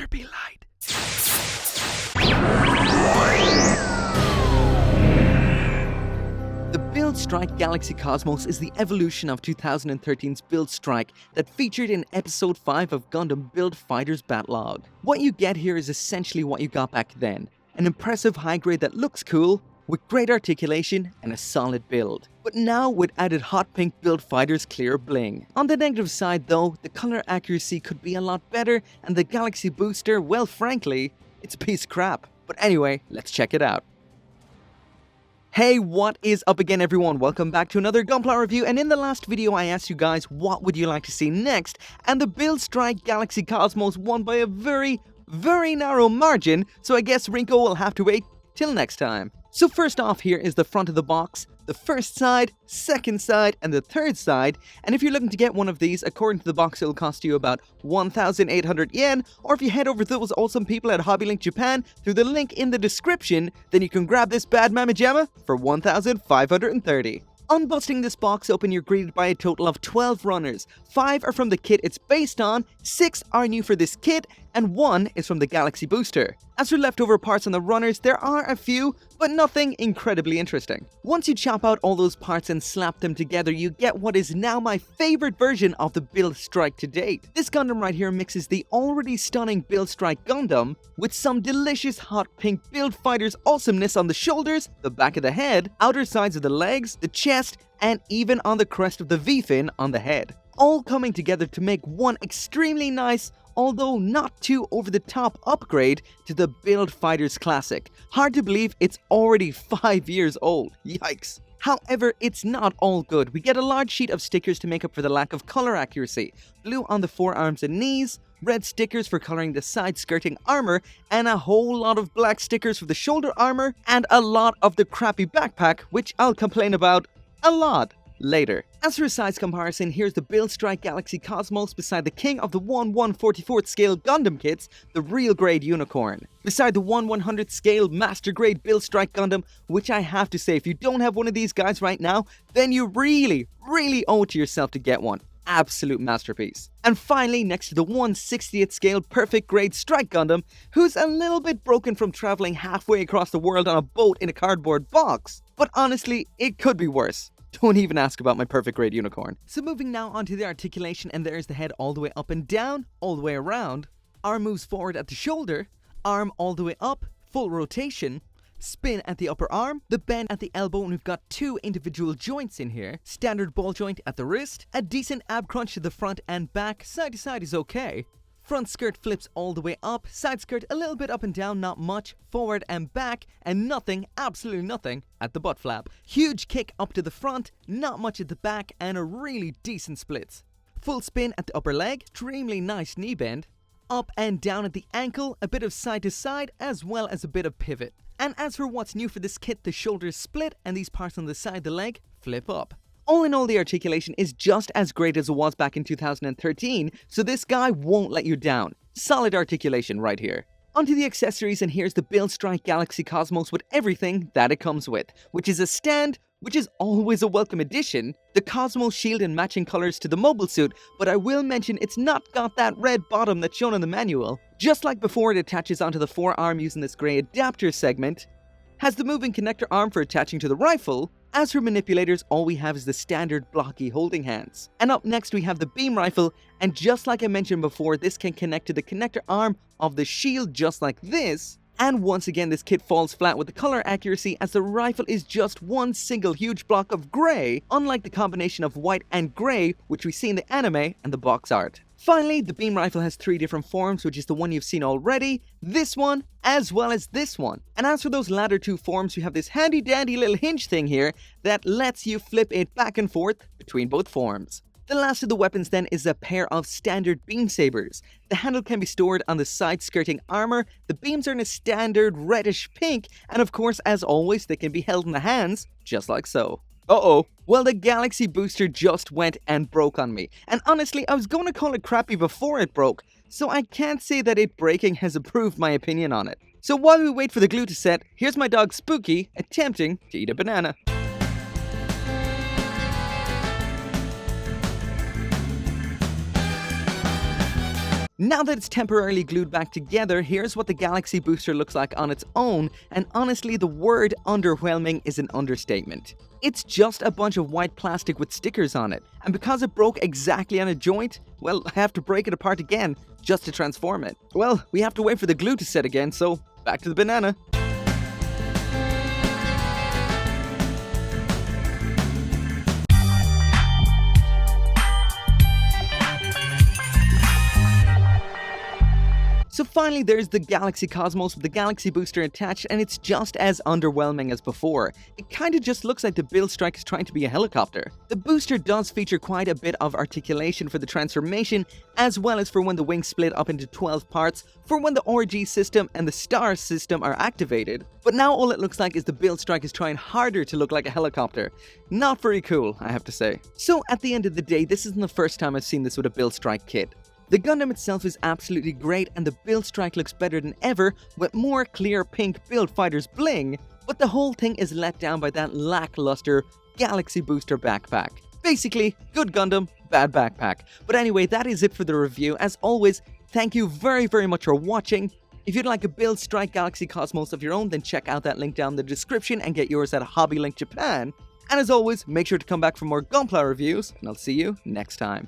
better be light. The Build Strike Galaxy Cosmos is the evolution of 2013's Build Strike that featured in Episode 5 of Gundam Build Fighters Battlogue. What you get here is essentially what you got back then. An impressive high grade that looks cool, with great articulation and a solid build. But now with added hot pink Build Fighters clear bling. On the negative side though, the color accuracy could be a lot better and the Galaxy Booster, well frankly, it's a piece of crap. But anyway, let's check it out. Hey, what is up again everyone? Welcome back to another Gunpla review, and in the last video I asked you guys what would you like to see next, and the Build Strike Galaxy Cosmos won by a very narrow margin, so I guess Rinko will have to wait till next time. So first off, here is the front of the box, the first side, second side, and the third side. And if you're looking to get one of these, according to the box, it'll cost you about 1,800 yen. Or if you head over to those awesome people at Hobbylink Japan through the link in the description, then you can grab this bad mamma jamma for 1,530. Unbusting this box open, you're greeted by a total of 12 runners. 5 are from the kit it's based on, 6 are new for this kit, and 1 is from the Galaxy Booster. As for leftover parts on the runners, there are a few, but nothing incredibly interesting. Once you chop out all those parts and slap them together, you get what is now my favorite version of the Build Strike to date. This Gundam right here mixes the already stunning Build Strike Gundam with some delicious hot pink Build Fighters awesomeness on the shoulders, the back of the head, outer sides of the legs, the chest, and even on the crest of the V-fin on the head. All coming together to make one extremely nice, although not too over-the-top upgrade to the Build Fighters Classic. Hard to believe it's already 5 years old. Yikes. However, it's not all good. We get a large sheet of stickers to make up for the lack of color accuracy. Blue on the forearms and knees, red stickers for coloring the side skirting armor, and a whole lot of black stickers for the shoulder armor, and a lot of the crappy backpack, which I'll complain about a lot later. As for a size comparison, here's the Build Strike Galaxy Cosmos beside the king of the 1/144th scale Gundam kits, the real grade Unicorn. Beside the 1/100th scale Master Grade Build Strike Gundam, which I have to say, if you don't have one of these guys right now, then you really owe it to yourself to get one. Absolute masterpiece. And finally, next to the 1/60th scale Perfect Grade Strike Gundam, who's a little bit broken from traveling halfway across the world on a boat in a cardboard box. But honestly, it could be worse. Don't even ask about my Perfect Grade Unicorn. So moving now onto the articulation, and there's the head all the way up and down, all the way around. Arm moves forward at the shoulder, arm all the way up, full rotation, spin at the upper arm, the bend at the elbow, and we've got 2 individual joints in here. Standard ball joint at the wrist, a decent ab crunch to the front and back, side to side is okay. Front skirt flips all the way up, side skirt a little bit up and down, not much, forward and back, and nothing, absolutely nothing, at the butt flap. Huge kick up to the front, not much at the back, and a really decent splits. Full spin at the upper leg, extremely nice knee bend. Up and down at the ankle, a bit of side to side, as well as a bit of pivot. And as for what's new for this kit, the shoulders split, and these parts on the side of the leg flip up. All in all, the articulation is just as great as it was back in 2013, so this guy won't let you down. Solid articulation right here. Onto the accessories, and here's the Build Strike Galaxy Cosmos with everything that it comes with, which is a stand, which is always a welcome addition, the Cosmos shield in matching colors to the mobile suit, but I will mention it's not got that red bottom that's shown in the manual. Just like before, it attaches onto the forearm using this grey adapter segment, has the moving connector arm for attaching to the rifle. As for manipulators, all we have is the standard blocky holding hands. And up next we have the beam rifle, and just like I mentioned before, this can connect to the connector arm of the shield just like this. And once again, this kit falls flat with the color accuracy, as the rifle is just one single huge block of grey, unlike the combination of white and grey which we see in the anime and the box art. Finally, the beam rifle has 3 different forms, which is the one you've seen already, this one, as well as this one. And as for those latter 2 forms, we have this handy dandy little hinge thing here that lets you flip it back and forth between both forms. The last of the weapons then is a pair of standard beam sabers. The handle can be stored on the side skirting armor, the beams are in a standard reddish pink, and of course, as always, they can be held in the hands, just like so. Uh-oh. Well, the Galaxy Booster just went and broke on me. And honestly, I was going to call it crappy before it broke, so I can't say that it breaking has improved my opinion on it. So while we wait for the glue to set, here's my dog Spooky attempting to eat a banana. Now that it's temporarily glued back together, here's what the Galaxy booster looks like on its own, and honestly the word underwhelming is an understatement. It's just a bunch of white plastic with stickers on it, and because it broke exactly on a joint, well, I have to break it apart again just to transform it. Well, we have to wait for the glue to set again, so back to the banana. So finally there's the Galaxy Cosmos with the Galaxy booster attached, and it's just as underwhelming as before. It kinda just looks like the build strike is trying to be a helicopter. The booster does feature quite a bit of articulation for the transformation, as well as for when the wings split up into 12 parts, for when the RG system and the star system are activated. But now all it looks like is the build strike is trying harder to look like a helicopter. Not very cool, I have to say. So at the end of the day, this isn't the first time I've seen this with a build strike kit. The Gundam itself is absolutely great, and the build strike looks better than ever with more clear pink build fighters bling, but the whole thing is let down by that lackluster Galaxy booster backpack. Basically, good Gundam, bad backpack. But anyway, that is it for the review. As always, thank you very much for watching. If you'd like a build strike Galaxy Cosmos of your own, then check out that link down in the description and get yours at Hobbylink Japan. And as always, make sure to come back for more Gunpla reviews, and I'll see you next time.